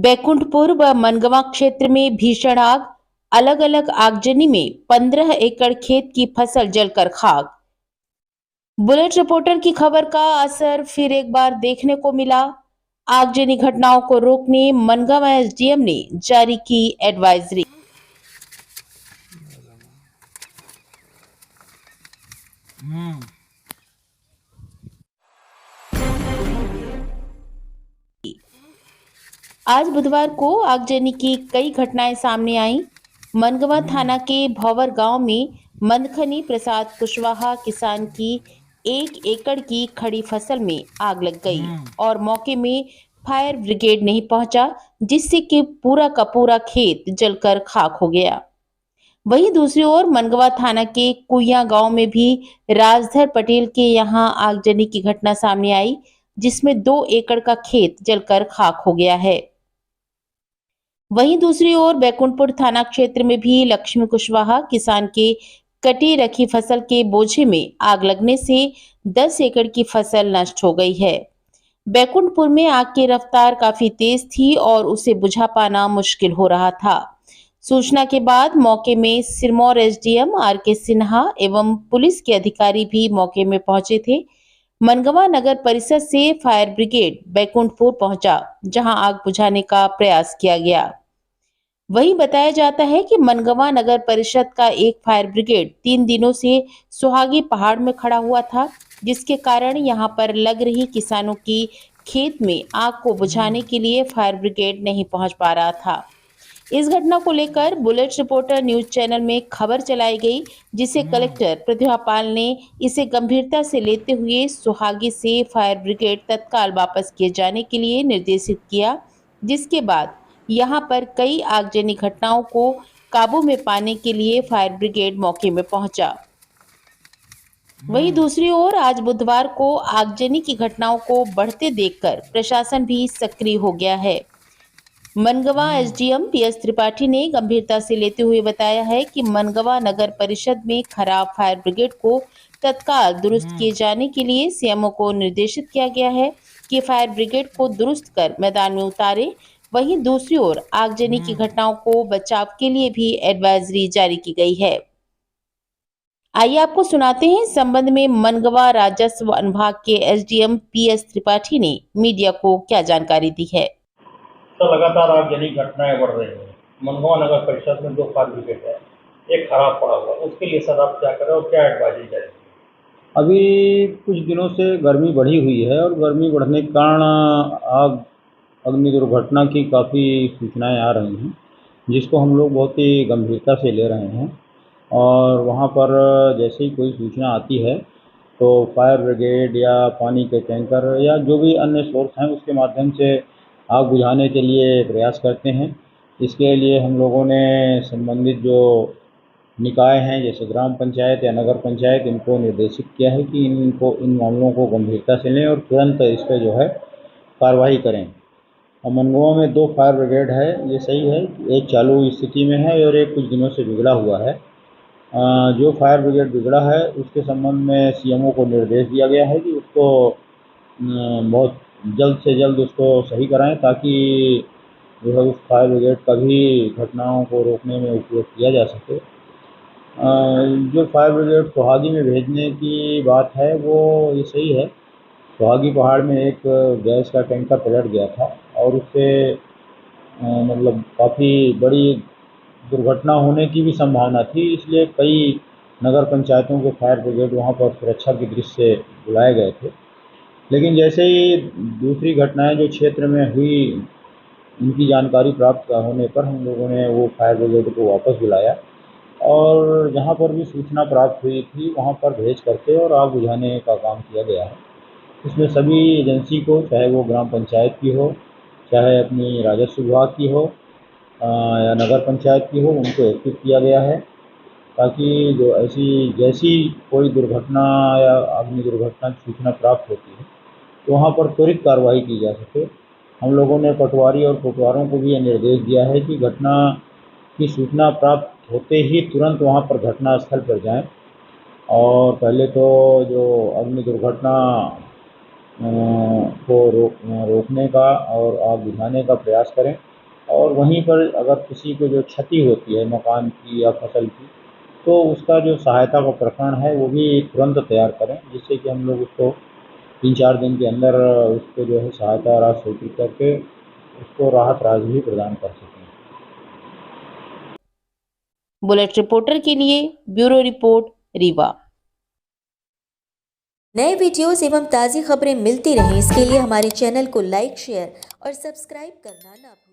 बैकुंठपुर व मनगवा क्षेत्र में भीषण आग। अलग अलग आगजनी में 15 एकड़ खेत की फसल जलकर खाक। बुलेट रिपोर्टर की खबर का असर फिर एक बार देखने को मिला। आगजनी घटनाओं को रोकने मनगवा एसडीएम ने जारी की एडवाइजरी। आज बुधवार को आगजनी की कई घटनाएं सामने आईं। मनगवा थाना के भौवर गांव में मंदखनी प्रसाद कुशवाहा किसान की 1 एकड़ की खड़ी फसल में आग लग गई और मौके में फायर ब्रिगेड नहीं पहुंचा, जिससे कि पूरा का पूरा खेत जलकर खाक हो गया। वहीं दूसरी ओर मनगवा थाना के कुइया गांव में भी राजधर पटेल के यहां आगजनी की घटना सामने आई, जिसमें 2 एकड़ का खेत जलकर खाक हो गया है। वहीं दूसरी ओर बैकुंठपुर थाना क्षेत्र में भी लक्ष्मी कुशवाहा किसान के कटी रखी फसल के बोझे में आग लगने से 10 एकड़ की फसल नष्ट हो गई है। बैकुंठपुर में आग की रफ्तार काफी तेज थी और उसे बुझा पाना मुश्किल हो रहा था। सूचना के बाद मौके में सिरमौर एसडीएम आर के सिन्हा एवं पुलिस के अधिकारी भी मौके में पहुंचे थे। मनगवा नगर परिषद से फायर ब्रिगेड बैकुंठपुर पहुंचा, जहां आग बुझाने का प्रयास किया गया। वहीं बताया जाता है कि मनगवा नगर परिषद का एक फायर ब्रिगेड 3 दिनों से सुहागी पहाड़ में खड़ा हुआ था, जिसके कारण यहां पर लग रही किसानों की खेत में आग को बुझाने के लिए फायर ब्रिगेड नहीं पहुंच पा रहा था। इस घटना को लेकर बुलेट रिपोर्टर न्यूज चैनल में खबर चलाई गई, जिसे कलेक्टर प्रतिभा पाल ने इसे गंभीरता से लेते हुए सुहागी से फायर ब्रिगेड तत्काल वापस किए जाने के लिए निर्देशित किया, जिसके बाद यहां पर कई आगजनी घटनाओं को काबू में पाने के लिए फायर ब्रिगेड मौके में पहुंचा। वहीं दूसरी ओर आज बुधवार को आगजनी की घटनाओं को बढ़ते देखकर प्रशासन भी सक्रिय हो गया है। मनगवा एसडीएम पीएस त्रिपाठी ने गंभीरता से लेते हुए बताया है कि मनगवा नगर परिषद में खराब फायर ब्रिगेड को तत्काल दुरुस्त किए जाने के लिए सीएमओ को निर्देशित किया गया है कि फायर ब्रिगेड को दुरुस्त कर मैदान में उतारे। वहीं दूसरी ओर आगजनी की घटनाओं को बचाव के लिए भी एडवाइजरी जारी की गई है। आइए आपको सुनाते हैं इस संबंध में मनगवा राजस्व अनुभाग के एसडीएम पीएस त्रिपाठी ने मीडिया को क्या जानकारी दी है। तो लगातार आगजनी घटनाएं बढ़ रही हैं। मनगवा नगर परिषद में 2 फायर ब्रिगेड है, एक खराब पड़ा हुआ, उसके लिए सर आप क्या करें और क्या एडवाइजरी जारी? अभी कुछ दिनों से गर्मी बढ़ी हुई है और गर्मी बढ़ने के कारण आग अग्नि दुर्घटना की काफ़ी सूचनाएं आ रही हैं, जिसको हम लोग बहुत ही गंभीरता से ले रहे हैं। और वहाँ पर जैसे ही कोई सूचना आती है तो फायर ब्रिगेड या पानी के टैंकर या जो भी अन्य सोर्स हैं उसके माध्यम से आग बुझाने के लिए प्रयास करते हैं। इसके लिए हम लोगों ने संबंधित जो निकाय हैं जैसे ग्राम पंचायत या नगर पंचायत, इनको निर्देशित किया है कि इन मामलों को गंभीरता से लें और तुरंत इस पर जो है कार्रवाई करें। और मनगवा में 2 फायर ब्रिगेड है, ये सही है, एक चालू स्थिति में है और एक कुछ दिनों से बिगड़ा हुआ है। जो फायर ब्रिगेड बिगड़ा है उसके संबंध में सीएमओ को निर्देश दिया गया है कि उसको बहुत जल्द से जल्द उसको सही कराएं, ताकि जो है उस फायर ब्रिगेड का भी घटनाओं को रोकने में उपयोग किया जा सके। जो फायर ब्रिगेड सुहागी में भेजने की बात है वो ये सही है। सुहागी पहाड़ में एक गैस का टैंकर पलट गया था और उससे मतलब काफ़ी बड़ी दुर्घटना होने की भी संभावना थी, इसलिए कई नगर पंचायतों के फायर ब्रिगेड वहाँ पर सुरक्षा की दृष्टि से बुलाए गए थे। लेकिन जैसे ही दूसरी घटनाएं जो क्षेत्र में हुई, उनकी जानकारी प्राप्त होने पर हम लोगों ने वो फायर ब्रिगेड को वापस बुलाया और जहाँ पर भी सूचना प्राप्त हुई थी वहाँ पर भेज करके और आग बुझाने का काम किया गया है। इसमें सभी एजेंसी को, चाहे वो ग्राम पंचायत की हो, चाहे अपनी राजस्व विभाग की हो या नगर पंचायत की हो, उनको एक्टिव किया गया है, ताकि जो जैसी कोई दुर्घटना या अग्नि दुर्घटना की सूचना प्राप्त होती है तो वहाँ पर त्वरित कार्रवाई की जा सके। हम लोगों ने पटवारी और कोटवारों को भी यह निर्देश दिया है कि घटना की सूचना प्राप्त होते ही तुरंत वहाँ पर घटना स्थल पर जाएं और पहले तो जो अग्नि दुर्घटना को रोकने का और आग बुझाने का प्रयास करें। और वहीं पर अगर किसी को जो क्षति होती है मकान की या फसल की, तो उसका जो सहायता का प्रकरण है वो भी तुरंत तैयार करें, जिससे कि हम लोग उसको 3-4 दिन के अंदर उसको जो है सहायता राशि स्वीकृत करके उसको राहत राशि भी प्रदान कर सकें। बुलेट रिपोर्टर के लिए ब्यूरो रिपोर्ट रीवा। नए वीडियोस एवं ताज़ी खबरें मिलती रहें, इसके लिए हमारे चैनल को लाइक, शेयर और सब्सक्राइब करना ना भूलें।